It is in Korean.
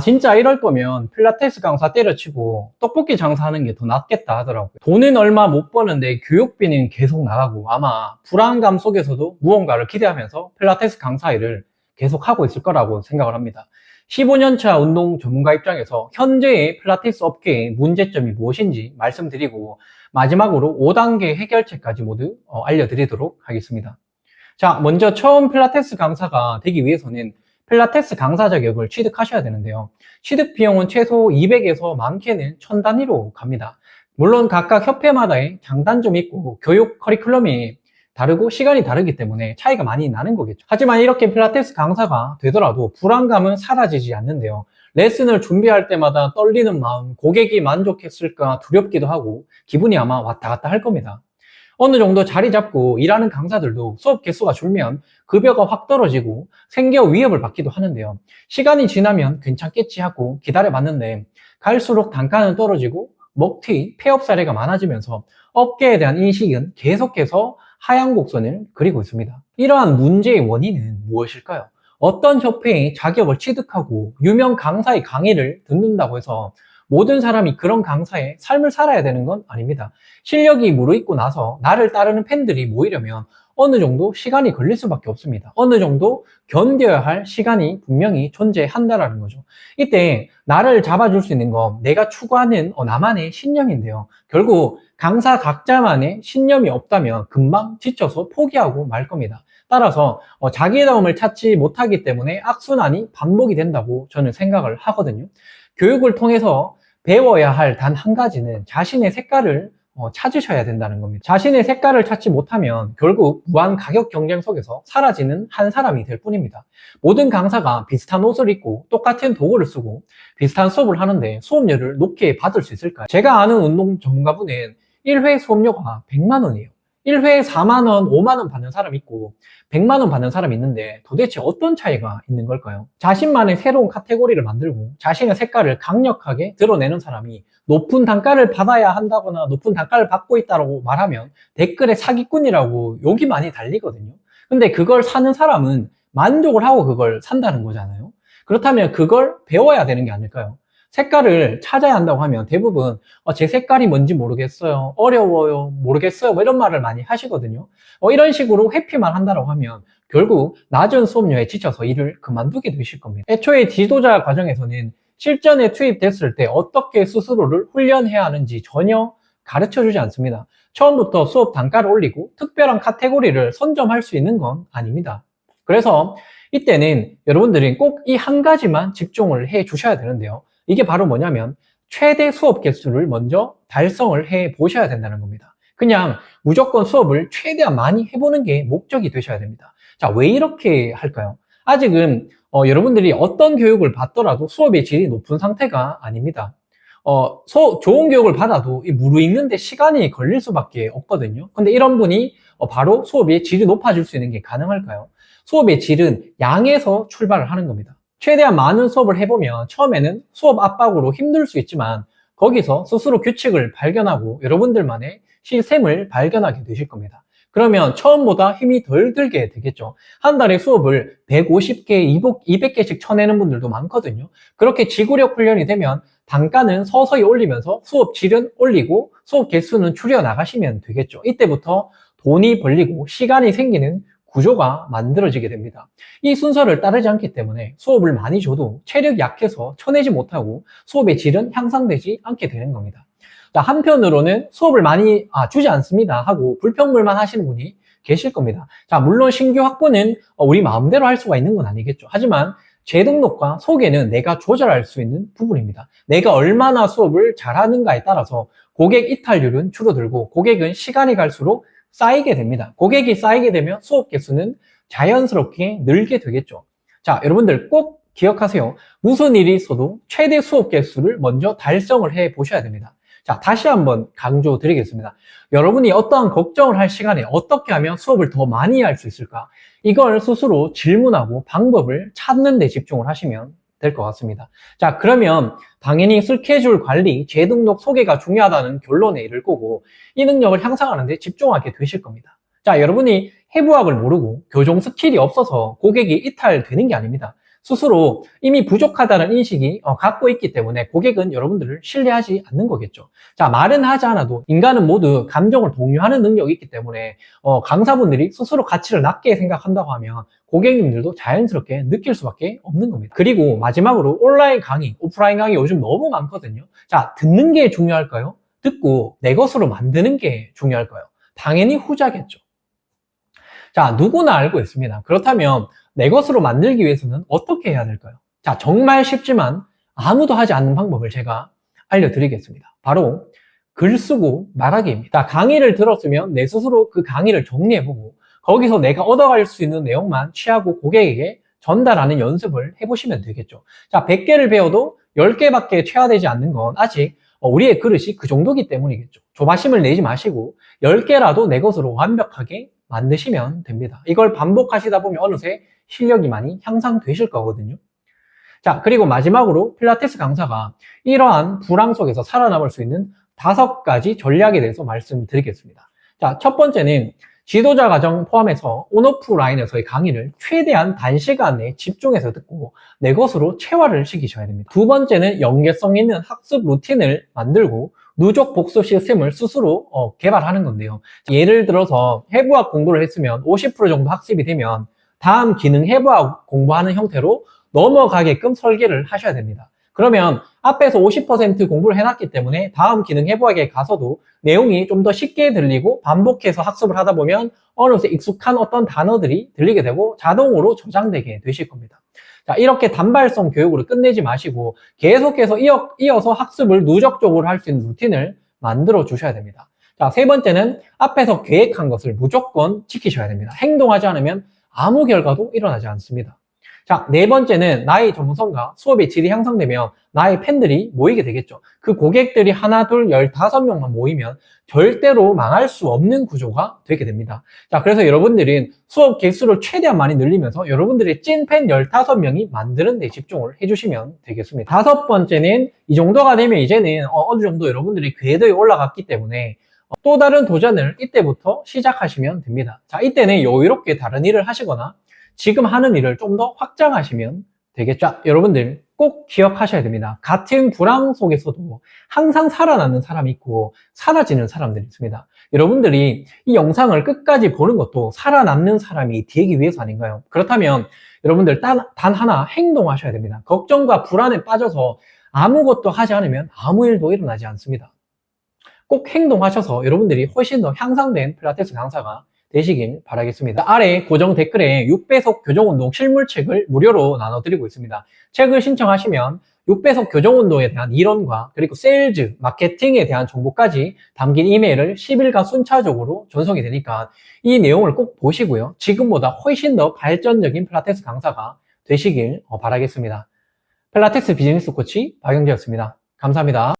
진짜 이럴 거면 필라테스 강사 때려치고 떡볶이 장사하는 게 더 낫겠다 하더라고요. 돈은 얼마 못 버는데 교육비는 계속 나가고 아마 불안감 속에서도 무언가를 기대하면서 필라테스 강사 일을 계속 하고 있을 거라고 생각을 합니다. 15년차 운동 전문가 입장에서 현재의 필라테스 업계의 문제점이 무엇인지 말씀드리고 마지막으로 5단계 해결책까지 모두 알려드리도록 하겠습니다. 자, 먼저 처음 필라테스 강사가 되기 위해서는 필라테스 강사 자격을 취득하셔야 되는데요. 취득 비용은 최소 200에서 많게는 1000 단위로 갑니다. 물론 각각 협회마다의 장단점이 있고 교육 커리큘럼이 다르고 시간이 다르기 때문에 차이가 많이 나는 거겠죠. 하지만 이렇게 필라테스 강사가 되더라도 불안감은 사라지지 않는데요. 레슨을 준비할 때마다 떨리는 마음, 고객이 만족했을까 두렵기도 하고 기분이 아마 왔다 갔다 할 겁니다. 어느 정도 자리 잡고 일하는 강사들도 수업 개수가 줄면 급여가 확 떨어지고 생계 위협을 받기도 하는데요. 시간이 지나면 괜찮겠지 하고 기다려봤는데 갈수록 단가는 떨어지고 먹튀, 폐업 사례가 많아지면서 업계에 대한 인식은 계속해서 하향 곡선을 그리고 있습니다. 이러한 문제의 원인은 무엇일까요? 어떤 협회의 자격을 취득하고 유명 강사의 강의를 듣는다고 해서 모든 사람이 그런 강사의 삶을 살아야 되는 건 아닙니다. 실력이 무르익고 나서 나를 따르는 팬들이 모이려면 어느 정도 시간이 걸릴 수밖에 없습니다. 어느 정도 견뎌야 할 시간이 분명히 존재한다라는 거죠. 이때 나를 잡아줄 수 있는 건 내가 추구하는 나만의 신념인데요. 결국 강사 각자만의 신념이 없다면 금방 지쳐서 포기하고 말 겁니다. 따라서 자기다움을 찾지 못하기 때문에 악순환이 반복이 된다고 저는 생각을 하거든요. 교육을 통해서 배워야 할 단 한 가지는 자신의 색깔을 찾으셔야 된다는 겁니다. 자신의 색깔을 찾지 못하면 결국 무한 가격 경쟁 속에서 사라지는 한 사람이 될 뿐입니다. 모든 강사가 비슷한 옷을 입고 똑같은 도구를 쓰고 비슷한 수업을 하는데 수업료를 높게 받을 수 있을까요? 제가 아는 운동 전문가분은 1회 수업료가 100만 원이에요. 1회에 4만 원, 5만 원 받는 사람이 있고 100만 원 받는 사람이 있는데 도대체 어떤 차이가 있는 걸까요? 자신만의 새로운 카테고리를 만들고 자신의 색깔을 강력하게 드러내는 사람이 높은 단가를 받아야 한다거나 높은 단가를 받고 있다고 말하면 댓글에 사기꾼이라고 욕이 많이 달리거든요. 근데 그걸 사는 사람은 만족을 하고 그걸 산다는 거잖아요. 그렇다면 그걸 배워야 되는 게 아닐까요? 색깔을 찾아야 한다고 하면 대부분 제 색깔이 뭔지 모르겠어요, 어려워요, 모르겠어요 뭐 이런 말을 많이 하시거든요. 이런 식으로 회피만 한다고 하면 결국 낮은 수업료에 지쳐서 일을 그만두게 되실 겁니다. 애초에 지도자 과정에서는 실전에 투입됐을 때 어떻게 스스로를 훈련해야 하는지 전혀 가르쳐주지 않습니다. 처음부터 수업 단가를 올리고 특별한 카테고리를 선점할 수 있는 건 아닙니다. 그래서 이때는 여러분들이 꼭 이 한 가지만 집중을 해 주셔야 되는데요. 이게 바로 뭐냐면 최대 수업 개수를 먼저 달성을 해 보셔야 된다는 겁니다. 그냥 무조건 수업을 최대한 많이 해보는 게 목적이 되셔야 됩니다. 자, 왜 이렇게 할까요? 아직은 여러분들이 어떤 교육을 받더라도 수업의 질이 높은 상태가 아닙니다. 좋은 교육을 받아도 무르익는데 시간이 걸릴 수밖에 없거든요. 근데 이런 분이 바로 수업의 질이 높아질 수 있는 게 가능할까요? 수업의 질은 양에서 출발을 하는 겁니다. 최대한 많은 수업을 해보면 처음에는 수업 압박으로 힘들 수 있지만 거기서 스스로 규칙을 발견하고 여러분들만의 시스템을 발견하게 되실 겁니다. 그러면 처음보다 힘이 덜 들게 되겠죠. 한 달에 수업을 150개, 200개씩 쳐내는 분들도 많거든요. 그렇게 지구력 훈련이 되면 단가는 서서히 올리면서 수업 질은 올리고 수업 개수는 줄여 나가시면 되겠죠. 이때부터 돈이 벌리고 시간이 생기는 구조가 만들어지게 됩니다. 이 순서를 따르지 않기 때문에 수업을 많이 줘도 체력이 약해서 쳐내지 못하고 수업의 질은 향상되지 않게 되는 겁니다. 한편으로는 수업을 많이 주지 않습니다 하고 불평불만 하시는 분이 계실 겁니다. 자, 물론 신규 확보는 우리 마음대로 할 수가 있는 건 아니겠죠. 하지만 재등록과 소개는 내가 조절할 수 있는 부분입니다. 내가 얼마나 수업을 잘하는가에 따라서 고객 이탈률은 줄어들고 고객은 시간이 갈수록 쌓이게 됩니다. 고객이 쌓이게 되면 수업 개수는 자연스럽게 늘게 되겠죠. 자, 여러분들 꼭 기억하세요. 무슨 일이 있어도 최대 수업 개수를 먼저 달성을 해 보셔야 됩니다. 자, 다시 한번 강조 드리겠습니다. 여러분이 어떠한 걱정을 할 시간에 어떻게 하면 수업을 더 많이 할 수 있을까? 이걸 스스로 질문하고 방법을 찾는 데 집중을 하시면 될 것 같습니다. 자, 그러면 당연히 스케줄 관리, 재등록 소개가 중요하다는 결론에 이를 거고 이 능력을 향상하는 데 집중하게 되실 겁니다. 자, 여러분이 해부학을 모르고 교정 스킬이 없어서 고객이 이탈되는 게 아닙니다. 스스로 이미 부족하다는 인식이 갖고 있기 때문에 고객은 여러분들을 신뢰하지 않는 거겠죠. 자, 말은 하지 않아도 인간은 모두 감정을 공유하는 능력이 있기 때문에 강사분들이 스스로 가치를 낮게 생각한다고 하면 고객님들도 자연스럽게 느낄 수밖에 없는 겁니다. 그리고 마지막으로 온라인 강의, 오프라인 강의 요즘 너무 많거든요. 자, 듣는 게 중요할까요? 듣고 내 것으로 만드는 게 중요할까요? 당연히 후자겠죠. 자, 누구나 알고 있습니다. 그렇다면 내 것으로 만들기 위해서는 어떻게 해야 될까요? 자, 정말 쉽지만 아무도 하지 않는 방법을 제가 알려드리겠습니다. 바로 글 쓰고 말하기입니다. 강의를 들었으면 내 스스로 그 강의를 정리해보고 거기서 내가 얻어갈 수 있는 내용만 취하고 고객에게 전달하는 연습을 해보시면 되겠죠. 자, 100개를 배워도 10개밖에 취하되지 않는 건 아직 우리의 그릇이 그 정도기 때문이겠죠. 조바심을 내지 마시고 10개라도 내 것으로 완벽하게 만드시면 됩니다. 이걸 반복하시다 보면 어느새 실력이 많이 향상되실 거거든요. 자, 그리고 마지막으로 필라테스 강사가 이러한 불황 속에서 살아남을 수 있는 5가지 전략에 대해서 말씀드리겠습니다. 자, 첫 번째는 지도자 과정 포함해서 온오프라인에서의 강의를 최대한 단시간 내에 집중해서 듣고 내 것으로 체화를 시키셔야 됩니다. 두 번째는 연계성 있는 학습 루틴을 만들고 누적 복습 시스템을 스스로 개발하는 건데요. 예를 들어서 해부학 공부를 했으면 50% 정도 학습이 되면 다음 기능 해부학 공부하는 형태로 넘어가게끔 설계를 하셔야 됩니다. 그러면 앞에서 50% 공부를 해놨기 때문에 다음 기능 해부학에 가서도 내용이 좀 더 쉽게 들리고 반복해서 학습을 하다 보면 어느새 익숙한 어떤 단어들이 들리게 되고 자동으로 저장되게 되실 겁니다. 자, 이렇게 단발성 교육으로 끝내지 마시고 계속해서 이어서 학습을 누적적으로 할 수 있는 루틴을 만들어 주셔야 됩니다. 자, 세 번째는 앞에서 계획한 것을 무조건 지키셔야 됩니다. 행동하지 않으면 아무 결과도 일어나지 않습니다. 자, 네 번째는 나의 전문성과 수업의 질이 향상되면 나의 팬들이 모이게 되겠죠. 그 고객들이 하나, 둘, 15명만 모이면 절대로 망할 수 없는 구조가 되게 됩니다. 자, 그래서 여러분들은 수업 개수를 최대한 많이 늘리면서 여러분들의 찐팬 15명이 만드는 데 집중을 해주시면 되겠습니다. 다섯 번째는 이 정도가 되면 이제는 어느 정도 여러분들이 궤도에 올라갔기 때문에 또 다른 도전을 이때부터 시작하시면 됩니다. 자, 이때는 여유롭게 다른 일을 하시거나 지금 하는 일을 좀 더 확장하시면 되겠죠. 자, 여러분들 꼭 기억하셔야 됩니다. 같은 불황 속에서도 항상 살아나는 사람이 있고 사라지는 사람들이 있습니다. 여러분들이 이 영상을 끝까지 보는 것도 살아남는 사람이 되기 위해서 아닌가요? 그렇다면 여러분들 단 하나 행동하셔야 됩니다. 걱정과 불안에 빠져서 아무것도 하지 않으면 아무 일도 일어나지 않습니다. 꼭 행동하셔서 여러분들이 훨씬 더 향상된 필라테스 강사가 되시길 바라겠습니다. 아래 고정 댓글에 6배속 교정운동 실물책을 무료로 나눠드리고 있습니다. 책을 신청하시면 6배속 교정운동에 대한 이론과 그리고 세일즈, 마케팅에 대한 정보까지 담긴 이메일을 10일간 순차적으로 전송이 되니까 이 내용을 꼭 보시고요. 지금보다 훨씬 더 발전적인 필라테스 강사가 되시길 바라겠습니다. 필라테스 비즈니스 코치 박영재였습니다. 감사합니다.